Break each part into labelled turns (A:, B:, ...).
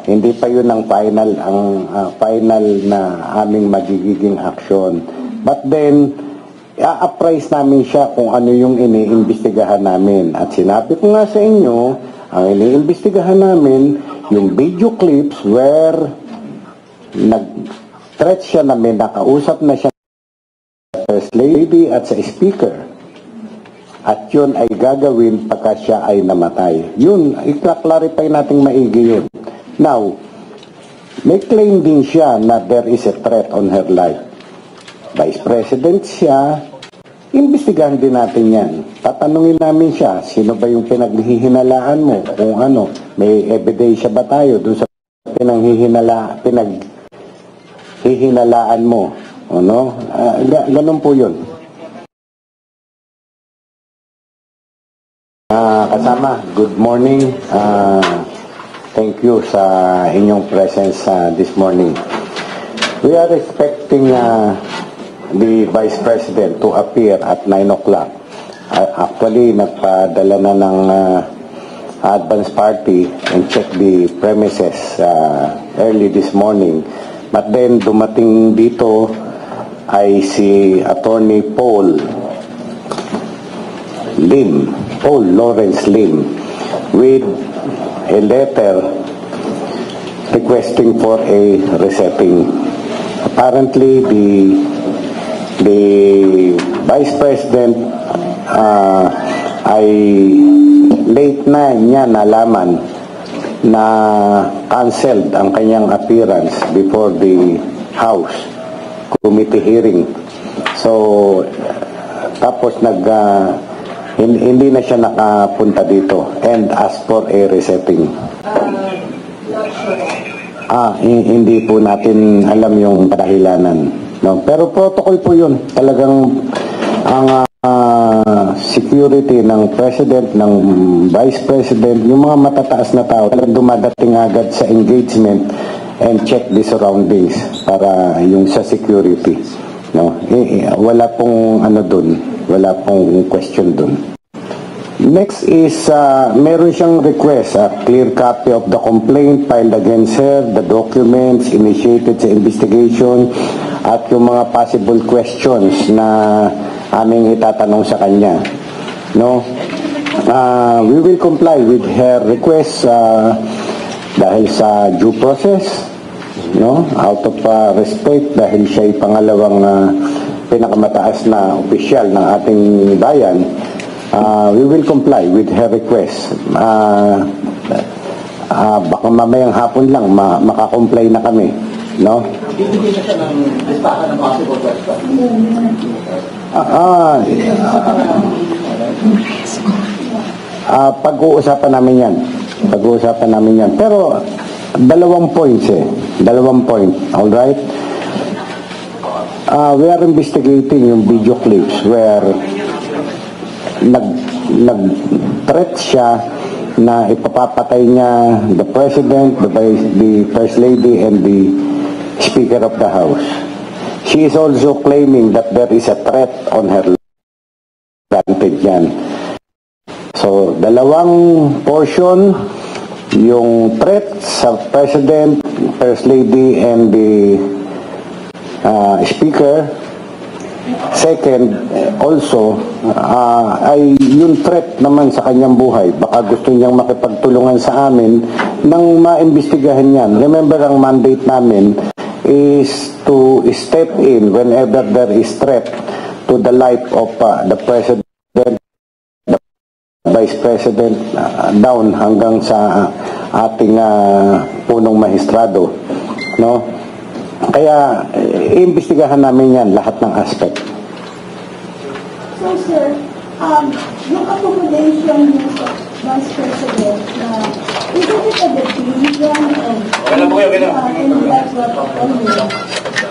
A: Hindi pa yun ang final na aming magiging action. But then, i-appraise namin siya kung ano yung iniimbestigahan namin. At sinabi ko nga sa inyo, ang iniimbestigahan namin, yung video clips where nag-threat siya na may nakausap na siya sa First Lady at sa Speaker. At yun ay gagawin pagka siya ay namatay. Yun, i-clarify natin maigi yun. Now, may claim din siya na there is a threat on her life. Vice President siya, imbestigahan din natin yan. Tatanungin namin siya, sino ba yung pinaghihinalaan mo? Kung ano, may ebidensya ba tayo dun sa pinaghihinalaan mo? Ano? Ganun po yun. Kasama, good morning. Thank you sa inyong presence this morning. We are expecting the Vice President to appear at 9 o'clock. Actually, nagpadala na ng advance party and check the premises early this morning. But then, dumating dito ay si Attorney Paul Lawrence Lim, with a letter requesting for a resetting. Apparently, the Vice President ay late na niya nalaman na canceled ang kanyang appearance before the House Committee hearing. So, tapos hindi na siya nakapunta dito and ask for a resetting. Hindi po natin alam yung kadahilanan. No? Pero protocol po yun. Talagang ang security ng President, ng Vice President, yung mga matataas na tao, talagang dumadating agad sa engagement and check the surroundings para yung sa security. No? Wala pong wala pong question dun. Next is, meron siyang request, a clear copy of the complaint filed against her, the documents initiated sa investigation, at yung mga possible questions na aming itatanong sa kanya. No? We will comply with her request dahil sa due process, no? Out of respect, dahil siya ay pangalawang pinakamataas na opisyal ng ating bayan. We will comply with her request. Baka mamayang hapon lang makakomply na kami, no?
B: Bibigyan na siya ng listahan ng possible question.
A: Pag-uusapan namin yan. Pero dalawang points Dalawang point. All right? We are investigating yung video clips where nag-threat siya na ipapapatay niya the President, the First Lady, and the Speaker of the House. She is also claiming that there is a threat on her life. Granted yan. So, dalawang portion, yung threat sa President, First Lady, and the Speaker. Second, also, ay yung threat naman sa kanyang buhay. Baka gusto niyang makipagtulungan sa amin nang maimbestigahan yan. Remember, ang mandate namin is to step in whenever there is threat to the life of the President, the Vice President, down hanggang sa ating punong mahistrado. No? Kaya, iimbestigahan namin yan, lahat ng aspect.
C: So, sir, yung accommodation niyo sa Vice President, isn't it a decision of and that's what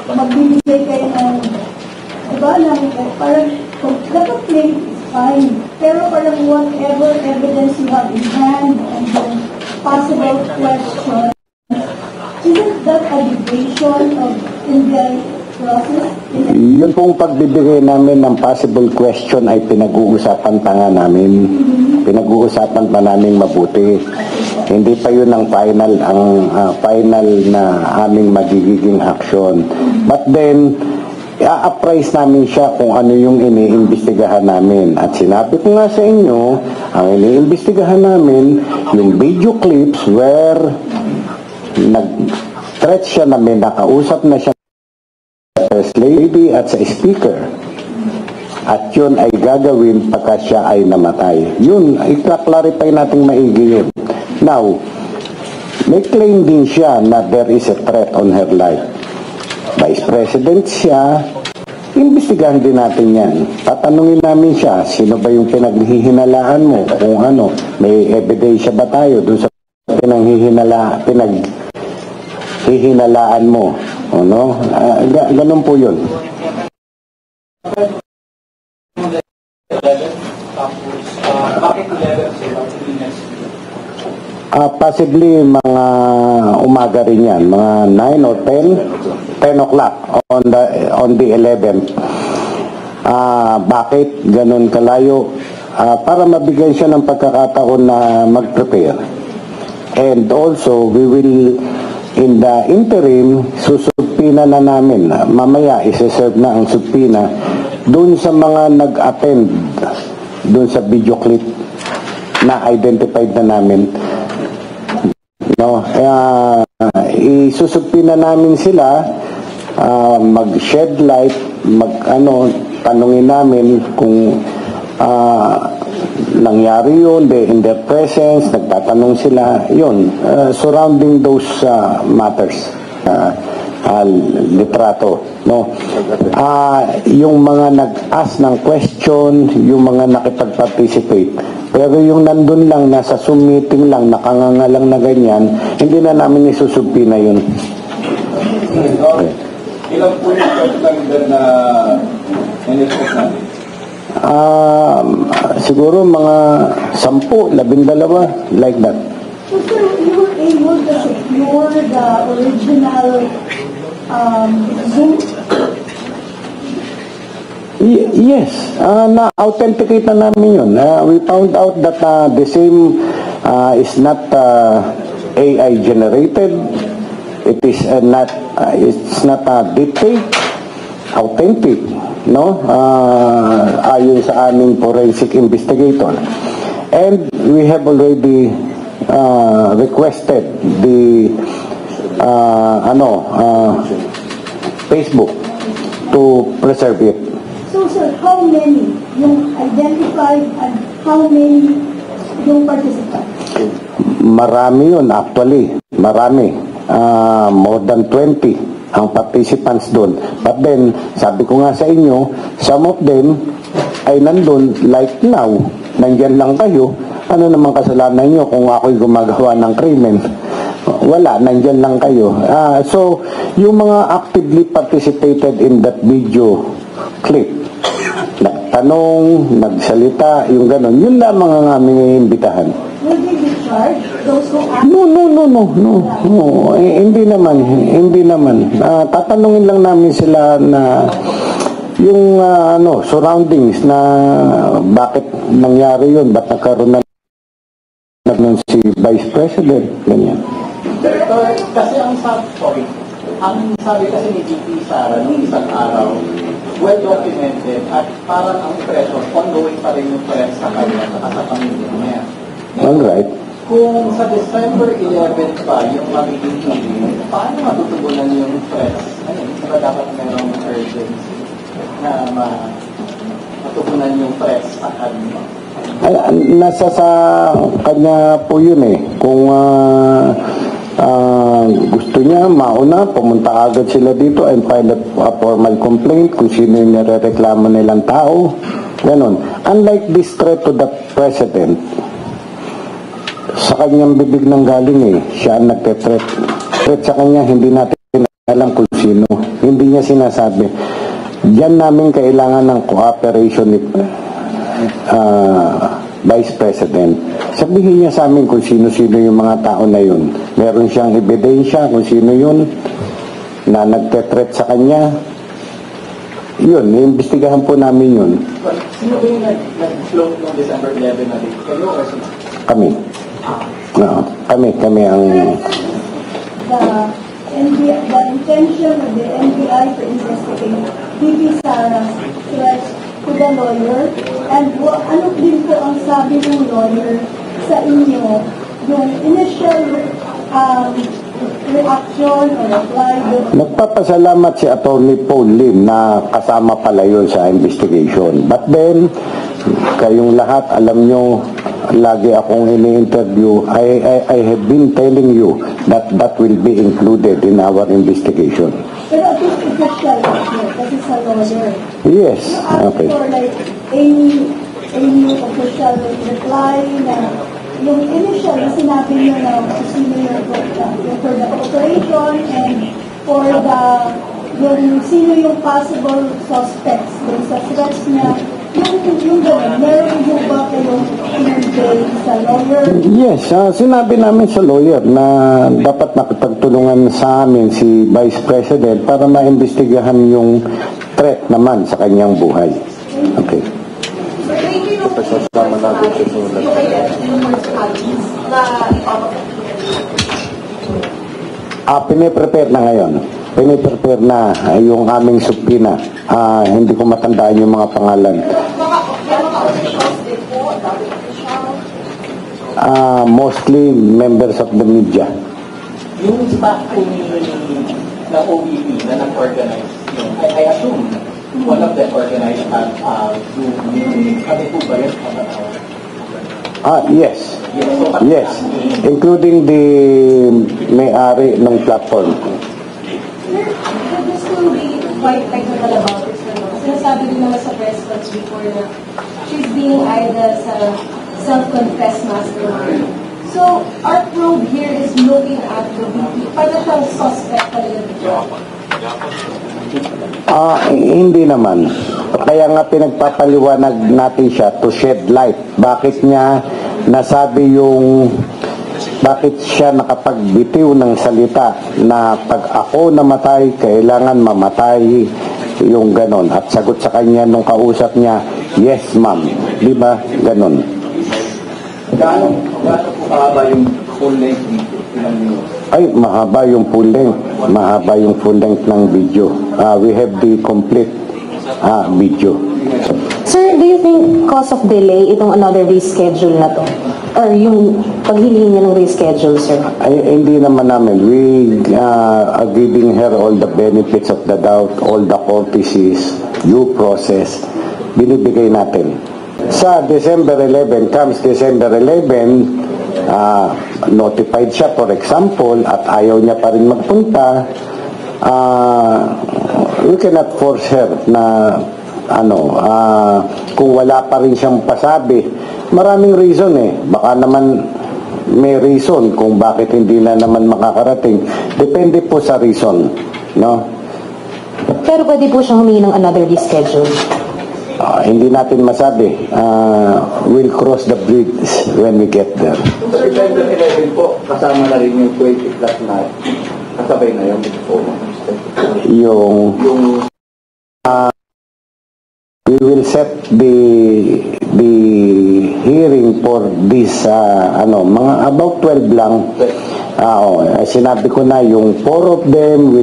C: magbibigay kayo ng, diba, parang, naka-plate is fine, pero parang whatever evidence you have in hand and then possible question, isn't that a division of Indian process?
A: Yun pong pagbibigay namin ng possible question ay pinag-uusapan pa nga namin. Pinag-uusapan pa namin mabuti. Hindi pa yun ang final na aming magiging action. But then, i-appraise namin siya kung ano yung iniimbestigahan namin. At sinabi ko nga sa inyo, ang iniimbestigahan namin, yung video clips where nag-threat siya na may nakausap na siya sa first lady at sa speaker. At yun ay gagawin pagka siya ay namatay. Yun, i-clarify natin maigi yun. Now, may claim din siya na there is a threat on her life. Vice President siya, imbestigahan din natin yan. Tatanungin namin siya, sino ba yung pinaghihinalaan mo? Kung ano, may ebidensya ba tayo dun sa pinaghihinalaan mo? Ano? Ganun po yun.
B: Bakit 11 sila?
A: Possibly mga umaga rin yan, mga 9 or 10 o'clock on the 11th. Bakit ganun kalayo? Para mabigyan siya ng pagkakataon na mag-prepare. And also, we will, in the interim, susubpina na namin. Mamaya, isa-serve na ang subpina dun sa mga nag-attend dun sa video clip na identified na namin. No, isusupina namin sila, mag-shed light, tanungin namin kung nangyari yun, in their presence, nagtatanong sila, yun, surrounding those matters, litrato, no. Yung mga nag-ask ng question, yung mga nakipag-participate, pero yung nandun lang, nasa Zoom meeting lang, nakanganga lang na ganyan, hindi na namin isusubpina yun. Okay.
B: Ilang po yung total na in-expect natin?
A: Siguro mga 10, 12, like that.
C: So, sir, you were able to secure the original Zoom?
A: Yes, na-authenticate na namin yun. We found out that the same is not AI generated. It is it's not deepfake, authentic, no? Ayon sa aming forensic investigator. And we have already requested the Facebook to preserve it.
C: So, sir, how many yung identified and how many yung participants?
A: Marami yun actually. Marami. More than 20 ang participants doon. But then, sabi ko nga sa inyo, some of them ay nandun like now. Nandyan lang kayo. Ano naman kasalanan nyo kung ako'y gumagawa ng krimen? Wala, nandyan lang kayo. So, yung mga actively participated in that video clip, nagtanong, nagsalita, yung gano'n, yun lamang ang aming iimbitahan.
C: Will they be charged? Those who ask?
A: No. Hindi naman. Tatanungin lang namin sila na yung surroundings na bakit nangyari yun, ba't nagkaroon na nun si Vice President, ganyan.
B: Director, kasi ang sabi kasi ni VP Sara nung isang araw, well documented at parang ang pressure, ongoing pa rin yung press sa kanya at sa pamilya niya.
A: Alright.
B: Kung sa December 11 pa yung magiging hearing, paano matutugunan yung press? Hindi ba dapat mayroong urgency na matugunan yung press sa kanya?
A: Nasa sa kanya po yun eh. Kung gusto niya, mauna, pumunta agad sila dito and file a formal complaint kung sino yung nirereklamo nilang tao. Ganon. Unlike this threat to the President, sa kanyang bibig nang galing eh. Siya ang nagte-threat. Threat sa kanya, hindi natin alam kung sino. Hindi niya sinasabi. Diyan namin kailangan ng cooperation ni Vice President. Sabihin niya sa amin kung sino-sino yung mga tao na yun. Meron siyang ebidensya kung sino yun na nagte-threat sa kanya. yun, iimbestigahan po namin yun.
B: But sino ba yung nag-float noong December 11 na date? Kayo or sino?
A: Kami. Oo, kami ang...
C: The intention of the NBI to investigate VP Sara's threats to the lawyer, and ano din po ang sabi ng lawyer sa inyo, yung initial reaction or reply doon?
A: Nagpapasalamat si Attorney Paul Lim na kasama pala yun sa investigation. But then, kayong lahat, alam nyo, lagi akong ini-interview. I have been telling you that that will be included in our investigation.
C: Pero at least official kasi sa lawyer.
A: Yes,
C: You
A: okay.
C: ask for like any official reply na yung initial na sinabi nyo na sino yung for the operation and for the yung sino yung possible suspects dun sa threats niya, yung gano'n, meron yung ba kayong pinagay sa lawyer?
A: Yes, sinabi namin sa lawyer na dapat nakipagtulungan sa amin si Vice President para maimbestigahan yung threat naman sa kanyang buhay. Okay.
D: Kasama natin siya sa ulat.
A: Piniprepare na ngayon. Piniprepare na yung aming subpina. Hindi ko matandaan yung mga pangalan. Mostly members of the media.
B: Yung staff po ng OBP na nag-organize, I assume one of them organized at kami po ba yun?
A: Yes. Yes. Including the may-ari ng platform.
E: Just to be quite technical about this, sinasabi din naman sa press conference before na she's being eyed as a self-confessed mastermind. So, our probe here is looking at the VP. Paano siyang suspect talaga dito?
A: Hindi naman. Kaya nga pinagpapaliwanag natin siya to shed light. Bakit niya nasabi bakit siya nakapagbitiw ng salita na pag ako namatay, kailangan mamatay yung ganon. At sagot sa kanya nung kausap niya, yes ma'am. Di ba? Ganon.
B: Gaano po kahaba yung full length video? Ilang minuto?
A: Ay, mahaba yung full length. Mahaba yung full length ng video. We have the complete video.
F: Sir, do you think cause of delay itong another reschedule na to? Or yung paghiling niya ng reschedule, sir?
A: Ay, hindi naman namin. We are giving her all the benefits of the doubt, all the courtesies, due process, binibigay natin. Sa December 11, comes December 11, notified siya, for example, at ayaw niya pa rin magpunta, we cannot force her na kung wala pa rin siyang pasabi. Maraming reason baka naman may reason kung bakit hindi na naman makakarating. Depende po sa reason, no?
F: Pero pwede po siyang humingi ng another reschedule.
A: Hindi natin masabi. We'll cross the bridge when we get there.
B: Sa December 11 po, kasama na rin yung 20 plus na kasabay na yung
A: We will set the hearing for this mga about 12 lang. Sinabi ko na yung 4 of them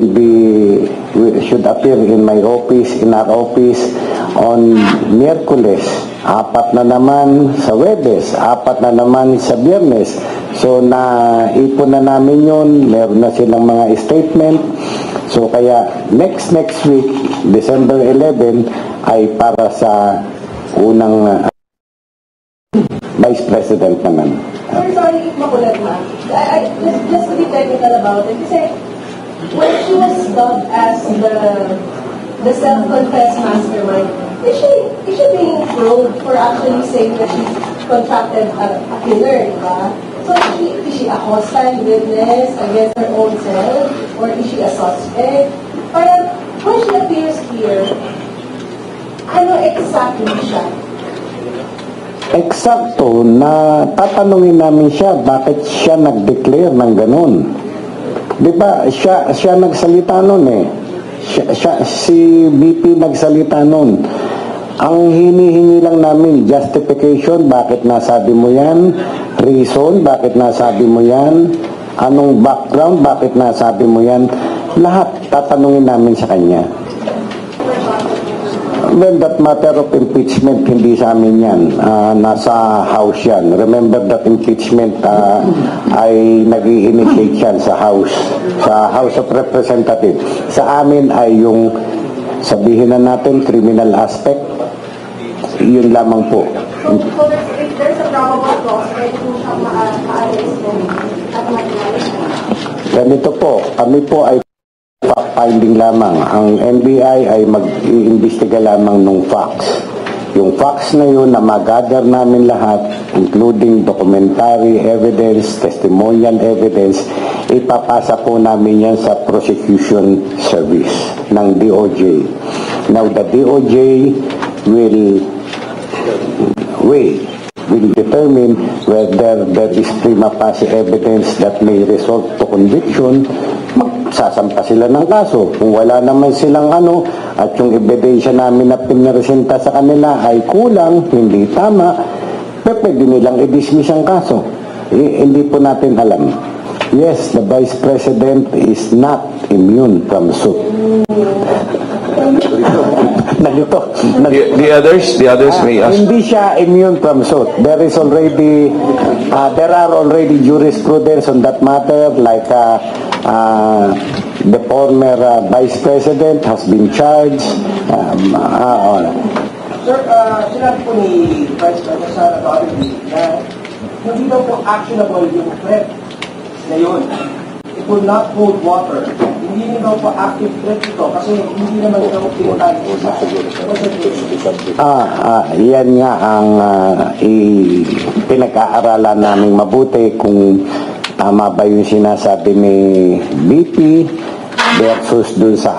A: should appear in my office, in our office on Miyerkules, 4 na naman sa Huwebes, 4 na naman sa Biyernes. So naipon na namin yun, meron na silang mga statement. So kaya next week, December 11 ay para sa unang Vice President naman.
E: Sorry, makulat na. Just to be technical about it, kasi when she was dubbed as the self-confessed mastermind, is she being probed for actually saying that she contracted a killer, diba? So is she a hostile witness against her own self, or is she a suspect? Parang, when she appears here, ano exactly siya?
A: Eksakto na tatanungin namin siya bakit siya nag-declare ng ganun. Di ba? Siya nagsalita nun Si BP nagsalita nun. Ang hinihingi lang namin, justification, bakit nasabi mo yan? Reason, bakit nasabi mo yan? Anong background, bakit nasabi mo yan? Lahat, tatanungin namin sa kanya. Well, that matter of impeachment, hindi sa amin yan. Nasa House yan. Remember that impeachment ay nag-i-initiate yan sa House of Representatives. Sa amin ay yung, sabihin na natin, criminal aspect. Yun lamang po.
E: So if there's a probable cause, pwede po siyang ma-arrest at ma-arrest.
A: Ganito po, kami po ay fact-finding lamang. Ang NBI ay mag-iimbestiga lamang ng facts. Yung facts na yun na mag-gather namin lahat, including documentary evidence, testimonial evidence, ipapasa po namin yan sa prosecution service ng DOJ. Now, the DOJ will determine whether there is prima facie evidence that may result to conviction. Magsasampa sila ng kaso. Kung wala naman silang at yung ebidensya namin na pinaresenta sa kanila ay kulang, hindi tama, pwede nilang i-dismiss ang kaso. Hindi po natin alam. Yes, the Vice President is not immune from suit.
D: The others may ask.
A: Hindi siya immune from suit. There are already jurisprudence on that matter, like the former Vice President has been charged.
B: Sir, sinabi po ni Vice President Sara Donnelly na hindi daw po actionable yung threat na yun. It will not hold water. Hindi daw po active threat ito kasi hindi naman daw pinutali sa
A: yan nga ang pinag-aaralan naming mabuti kung tama ba yung sinasabi ni BP versus dun sa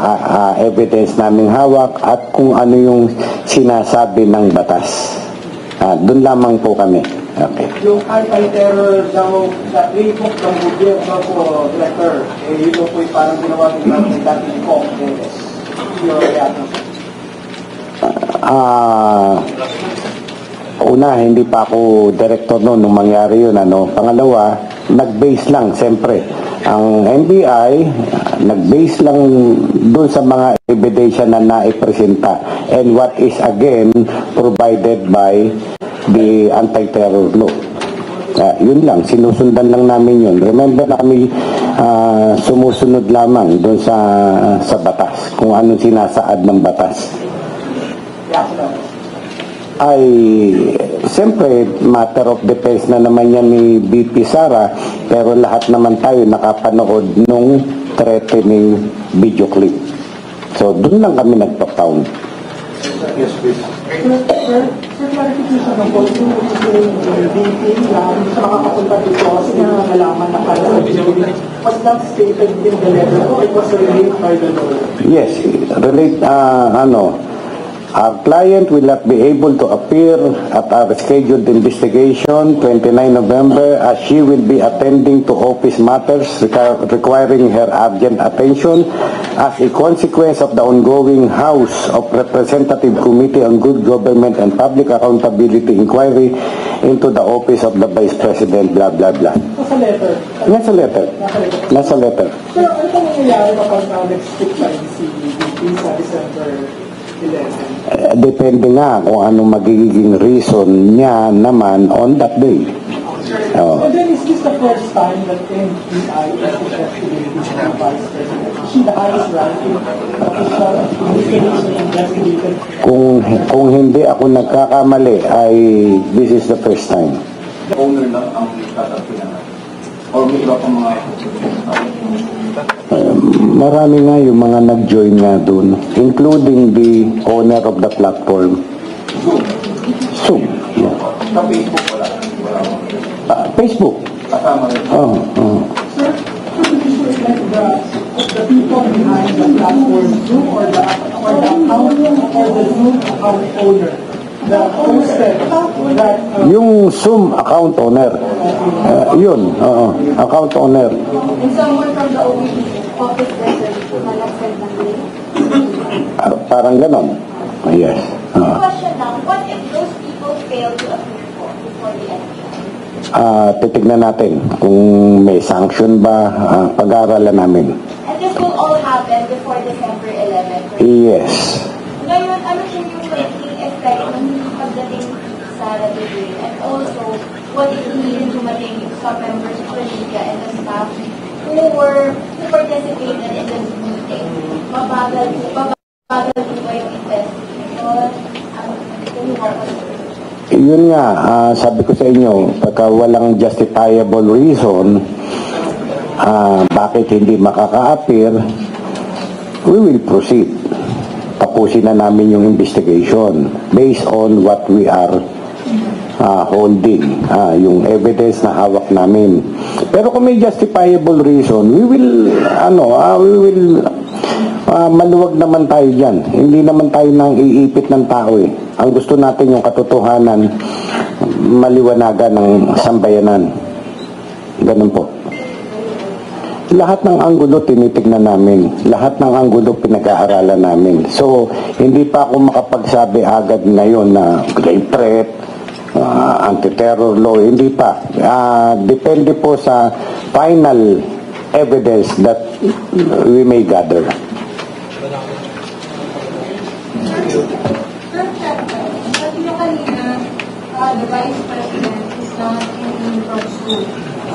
A: evidence naming hawak at kung ano yung sinasabi ng batas. Dun lamang po kami. Okay.
B: Yung anti-terror daw sa playbook ng gobyerno po, Director, yun daw po yung parang ginawa ng dating Kong Dennis. Your reaction?
A: Una, hindi pa ako director noon nung mangyari yun. Pangalawa, nag-base lang, siyempre. Ang NBI, nag-base lang dun sa mga ebidensya na naipresenta and what is again provided by the anti-terror law. Yun lang, sinusundan lang namin yun. Remember na kami sumusunod lamang dun sa batas, kung anong sinasaad ng batas. Ay, siyempre, matter of defense na naman yan ni BP Sara, pero lahat naman tayo nakapanood nung threatening video clip. So, dun lang kami nagpa-pound.
B: Yes, please. Sir, clarification ng po, yung BP lang sa makakapunta dito kasi nalaman na pala was not stated in the letter or it was relayed by the lawyer?
A: Yes, relate, our client will not be able to appear at our scheduled investigation 29 November as she will be attending to office matters requiring her urgent attention as a consequence of the ongoing House of Representative Committee on Good Government and Public Accountability inquiry into the office of the Vice President, blah, blah, blah.
B: Sa letter?
A: Nasa letter. Nasa letter.
B: Sir, ano po nangyayari kapag next-stick tayo si BP sa December 11?
A: Depende nga kung anong magiging reason niya naman on that day.
B: So then, is this the first time that NBI is investigating the Vice President? Is she the highest ranking official investigated?
A: Kung hindi ako nagkakamali, ay this is the first time.
B: Owner lang ang tatanggapin na. Or may iba pang mga...
A: Marami nga yung mga nag-join nga dun, including the owner of the platform. Zoom. Yeah.
B: Sa Facebook wala.
A: Facebook.
B: Kasama rin. Sir, could you explain the people behind the platform Zoom or the Zoom account owner that posted that
A: Yung Zoom account owner. Yun, account owner.
E: And someone from the office present na nag-send ng link.
A: parang ganon. Yes.
D: Question lang, what if those people fail to appear before the election?
A: Titignan natin kung may sanction ba, pag-aaralan namin.
D: And this will all happen before December 11.
A: Yes.
D: Ngayon, ano siya yung magiging effect ng pagdating sa Duterte? And also, what if hindi dumating sa members of the media and the staff who participated in this meeting? Mabagal po ba yung investigation?
A: Yun nga, sabi ko sa inyo, pagka walang justifiable reason, bakit hindi makaka-appear, we will proceed. Tapusin na namin yung investigation based on what we are holding, yung evidence na hawak namin. Pero kung may justifiable reason, we will maluwag naman tayo dyan. Hindi naman tayo nang iipit ng tao eh. Ang gusto natin yung katotohanan, maliwanagan ng sambayanan. Ganun po. Lahat ng anggulo tinitignan namin. Lahat ng anggulo pinag-aaralan namin. So, hindi pa ako makapagsabi agad ngayon na grave threat, anti-terror law, hindi pa. Depende po sa final evidence that we may gather.
C: Sabi niyo kanina, the Vice President is not in from school.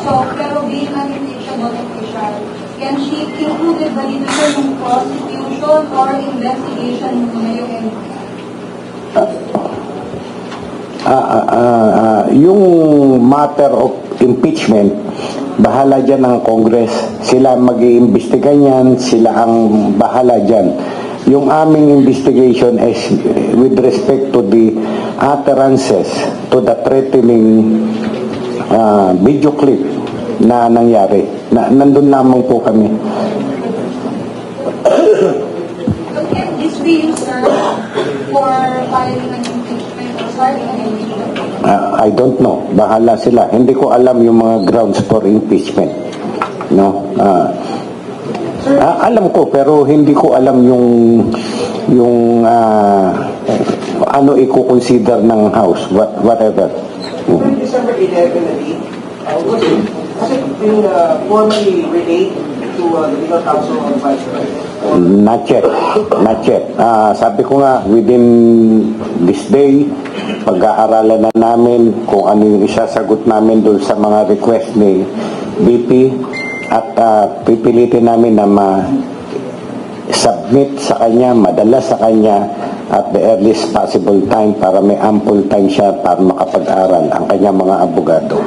C: So, pero being an impeachable official, can she included ba dito sa yung prosecution or investigation muna yung
A: yung matter of impeachment, bahala dyan ng Congress. Sila mag-iimbestiga niyan, sila ang bahala dyan. Yung aming investigation is with respect to the utterances, to the threatening video clip na nangyari. Nandun lamang po kami.
C: So can this be used, sir, for filing an impeachment or starting an impeachment?
A: I don't know. Bahala sila. Hindi ko alam yung mga grounds for impeachment. No? Alam ko pero hindi ko alam yung ano i-consider ng House, whatever.
B: During December 11 na date, was it being formally relayed to the legal counsel of the Vice President?
A: Not yet. Not yet. Sabi ko nga, within this day, pag-aaralan na namin kung ano yung isasagot namin doon sa mga request ni BP at pipilitin namin na ma-submit sa kanya, madala sa kanya at the earliest possible time para may ample time siya para makapag-aral ang kanyang mga abogado.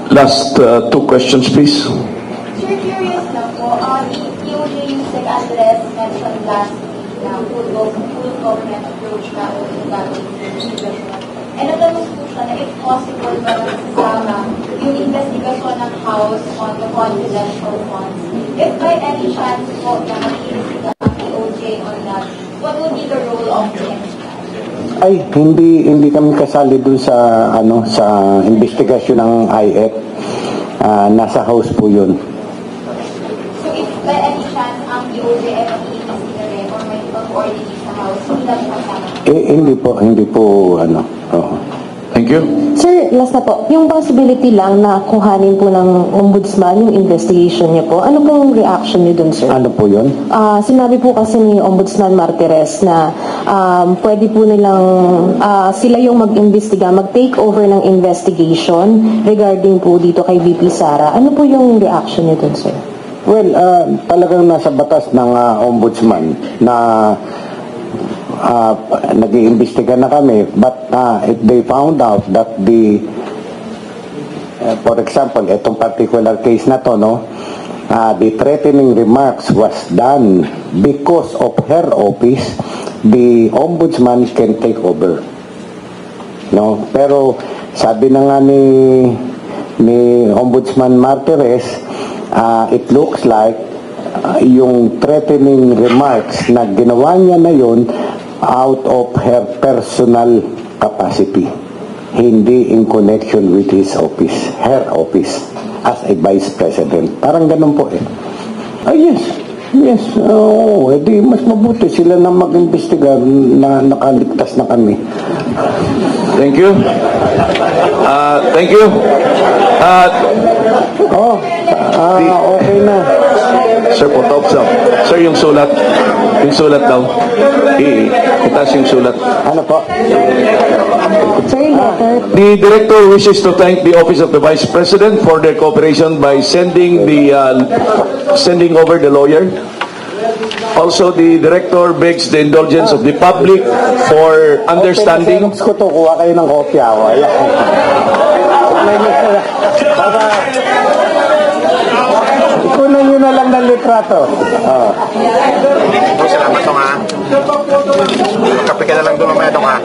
G: Last two questions, please.
D: Sir, curious lang po, the POJ used to address mentioned last week na full government approach na gagawin sa investigation. And natanong po siya na if possible ba nasasama yung investigasyon ng House on the confidential funds. If by any chance po na mag-iimbestiga ang POJ on that, what would be the role of the NCI?
A: Ay, hindi kami kasali dun sa sa investigasyon ng IF. Nasa House po yun.
D: So if by any chance ang POJ ay mag-iimbestiga rin or may pag-coordinate sa House, hindi lang kasama?
A: Hindi po
G: Thank you.
F: Sir, last na po, yung possibility lang na kuhanin po ng ombudsman yung investigation niya po, ano pong reaction niyo dun, sir?
A: Ano po yun?
F: Sinabi po kasi ni Ombudsman Martires na pwede po nilang sila yung mag-imbestiga, mag-take over ng investigation regarding po dito kay VP Sara. Ano po yung reaction niyo dun, sir?
A: Well, talagang nasa batas ng ombudsman na nag-iimbestiga na kami, but if they found out that for example, itong particular case na to, the threatening remarks was done because of her office, the ombudsman can take over. No? Pero sabi na nga ni Ombudsman Martires, it looks like yung threatening remarks na ginawa niya na yun out of her personal capacity, hindi in connection with his office, her office as a vice president. Parang ganun po eh. Yes, Yes, oo. Edi mas mabuti sila na mag-imbestiga na nakaligtas na kami.
G: Thank you. Thank you.
A: Okay na.
G: Sir, photo up. Sir, yung sulat. Yung sulat daw. Itaas yung sulat.
A: Ano po?
F: Sir, yung letter.
G: The director wishes to thank the Office of the Vice President for their cooperation by sending over the lawyer. Also, the director begs the indulgence of the public for understanding.
A: Xerox ko to, kuha kayo ng kopya. Wala. Ikunan nyo na lang ng litrato. Oh.
H: Salamat dong ha. Kape ka na lang doon mamaya dong ha.